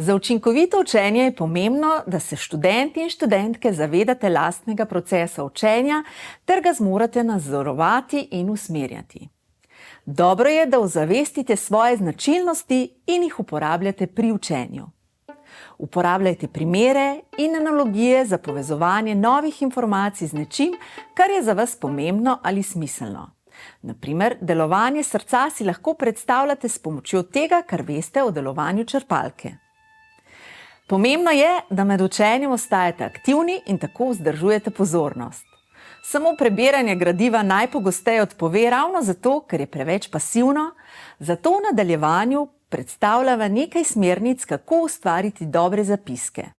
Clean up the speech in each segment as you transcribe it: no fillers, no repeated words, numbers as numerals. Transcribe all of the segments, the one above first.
Za učinkovito učenje je pomembno, da se študenti in študentke zavedate lastnega procesa učenja ter ga zmorete nadzorovati in usmerjati. Dobro je, da ozavestite svoje značilnosti in jih uporabljate pri učenju. Uporabljajte primere in analogije za povezovanje novih informacij z nečim, kar je za vas pomembno ali smiselno. Na primer, delovanje srca si lahko predstavljate s pomočjo tega, kar veste o delovanju črpalke. Pomembno je, da med učenjem ostajate aktivni in tako vzdržujete pozornost. Samo prebiranje gradiva najpogosteje odpove ravno zato, ker je preveč pasivno, zato v nadaljevanju predstavljava nekaj smernic, kako ustvariti dobre zapiske.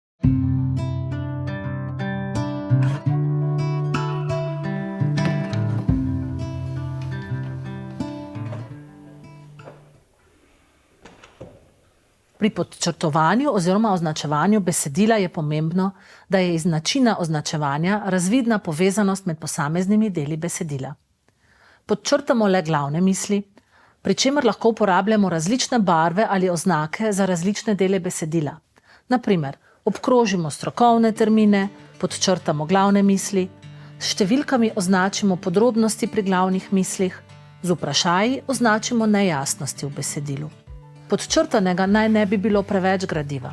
Pri podčrtovanju oziroma označevanju besedila je pomembno, da je iz načina označevanja razvidna povezanost med posameznimi deli besedila. Podčrtamo le glavne misli, pri čemer lahko uporabljamo različne barve ali oznake za različne dele besedila. Na primer, obkrožimo strokovne termine, podčrtamo glavne misli, s številkami označimo podrobnosti pri glavnih mislih, z vprašaji označimo nejasnosti v besedilu. Podčrtanega naj ne bi bilo preveč gradiva.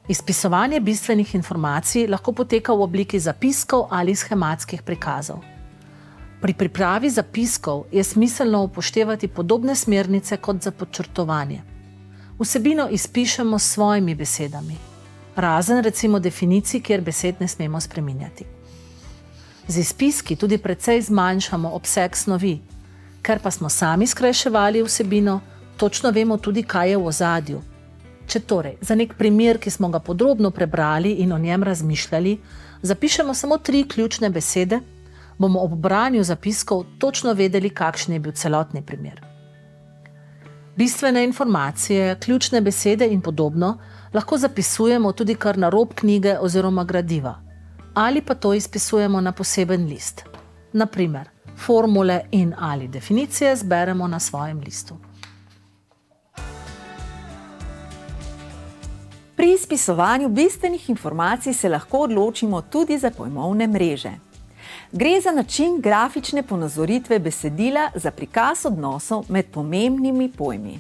Izpisovanje bistvenih informacij lahko poteka v obliki zapiskov ali schematskih prikazov. Pri pripravi zapiskov je smiselno upoštevati podobne smernice kot za podčrtovanje. Vsebino izpišemo s svojimi besedami, razen recimo definicij, kjer besed ne smemo spreminjati. Z izpiski tudi precej zmanjšamo obseg snovi, ker pa smo sami skrajševali vsebino, točno vemo tudi, kaj je v ozadju. Če torej za nek primer, ki smo ga podrobno prebrali in o njem razmišljali, zapišemo samo 3 ključne besede, bomo ob branju zapiskov točno vedeli, kakšen je bil celotni primer. Bistvene informacije, ključne besede in podobno lahko zapisujemo tudi kar na rob knjige oziroma gradiva, ali pa to izpisujemo na poseben list. Na primer, formule in ali definicije zberemo na svojem listu. Pri izpisovanju bistvenih informacij se lahko odločimo tudi za pojmovne mreže. Gre za način grafične ponazoritve besedila za prikaz odnosov med pomembnimi pojmi.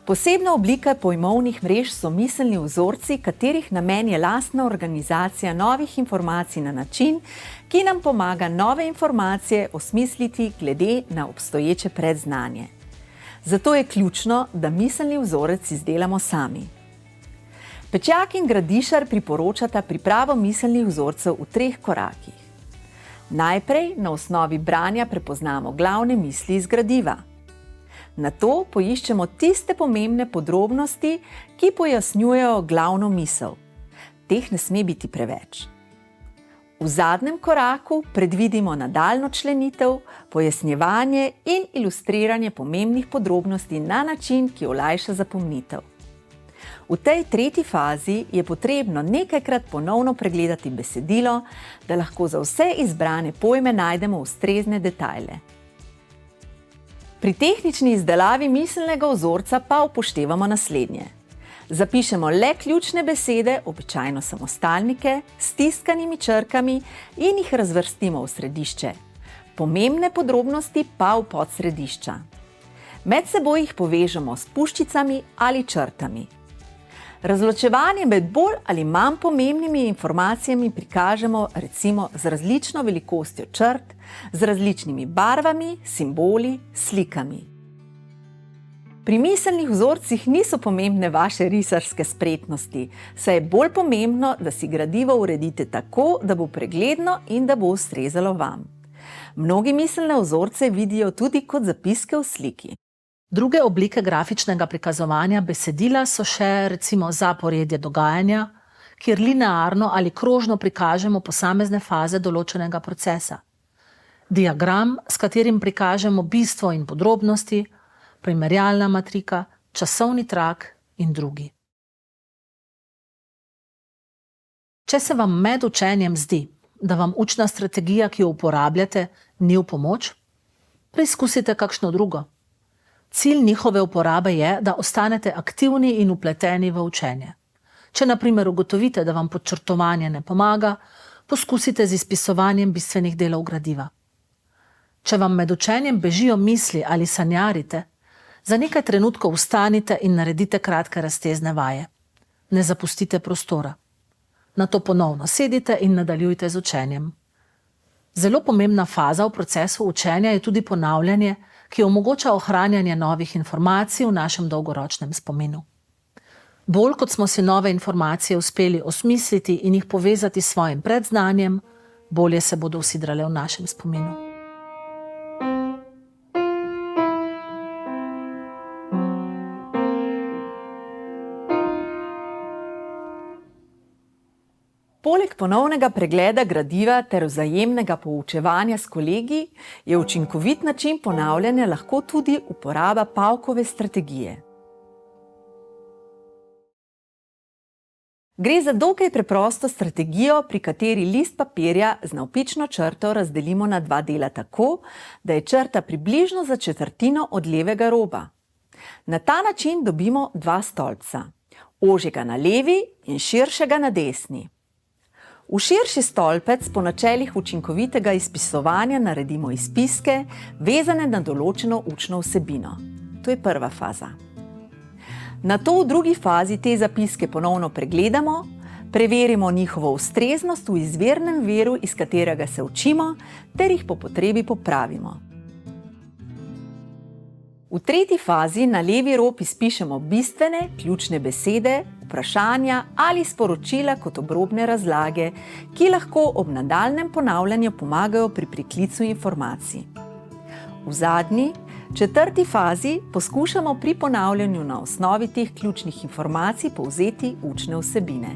Posebna oblika pojmovnih mrež so miselni vzorci, katerih namen je lastna organizacija novih informacij na način, ki nam pomaga nove informacije osmisliti glede na obstoječe predznanje. Zato je ključno, da miselni vzorec izdelamo sami. Pečjak in Gradišar priporočata pripravo miselnih vzorcev v 3 korakih. Najprej na osnovi branja prepoznamo glavne misli iz gradiva. Nato poiščemo tiste pomembne podrobnosti, ki pojasnjujejo glavno misel. Teh ne sme biti preveč. V zadnjem koraku predvidimo nadaljnjo členitev, pojasnjevanje in ilustriranje pomembnih podrobnosti na način, ki olajša zapomnitev. V tej 3. fazi je potrebno nekajkrat ponovno pregledati besedilo, da lahko za vse izbrane pojme najdemo ustrezne detajle. Pri tehnični izdelavi miselnega vzorca pa upoštevamo naslednje. Zapišemo le ključne besede, običajno samostalnike, s stiskanimi črkami in jih razvrstimo v središče. Pomembne podrobnosti pa v podsredišča. Med seboj jih povežemo s puščicami ali črtami. Razločevanje med bolj ali manj pomembnimi informacijami prikažemo recimo z različno velikostjo črt, z različnimi barvami, simboli, slikami. Pri miselnih vzorcih niso pomembne vaše risarske spretnosti, saj je bolj pomembno, da si gradivo uredite tako, da bo pregledno in da bo ustrezalo vam. Mnogi miselne vzorce vidijo tudi kot zapiske v sliki. Druge oblike grafičnega prikazovanja besedila so še recimo zaporedje dogajanja, kjer linearno ali krožno prikažemo posamezne faze določenega procesa. Diagram, s katerim prikažemo bistvo in podrobnosti, primerjalna matrika, časovni trak in drugi. Če se vam med učenjem zdi, da vam učna strategija, ki jo uporabljate, ni v pomoč, preizkusite kakšno drugo. Cilj njihove uporabe je, da ostanete aktivni in vpleteni v učenje. Če na primer ugotovite, da vam podčrtovanje ne pomaga, poskusite z izpisovanjem bistvenih delov gradiva. Če vam med učenjem bežijo misli ali sanjarite, za nekaj trenutkov vstanite in naredite kratke raztezne vaje. Ne zapustite prostora. Nato ponovno sedite in nadaljujte z učenjem. Zelo pomembna faza v procesu učenja je tudi ponavljanje, ki omogoča ohranjanje novih informacij v našem dolgoročnem spominu. Bolj kot smo si nove informacije uspeli osmisliti in jih povezati s svojim predznanjem, bolje se bodo usidrale v našem spominu. Poleg ponovnega pregleda gradiva ter vzajemnega poučevanja s kolegi je učinkovit način ponavljanja lahko tudi uporaba Paukove strategije. Gre za dokaj preprosto strategijo, pri kateri list papirja z navpično črto razdelimo na dva dela tako, da je črta približno za četrtino od levega roba. Na ta način dobimo dva stolpca, ožjega na levi in širšega na desni. V širši stolpec po načelih učinkovitega izpisovanja naredimo izpiske, vezane na določeno učno vsebino. To je prva faza. Nato v drugi fazi te zapiske ponovno pregledamo, preverimo njihovo ustreznost v izvirnem viru, iz katerega se učimo, ter jih po potrebi popravimo. V tretji fazi na levi rob izpišemo bistvene, ključne besede, vprašanja ali sporočila kot obrobne razlage, ki lahko ob nadaljnjem ponavljanju pomagajo pri priklicu informacij. V zadnji, četrti fazi poskušamo pri ponavljanju na osnovi teh ključnih informacij povzeti učne vsebine.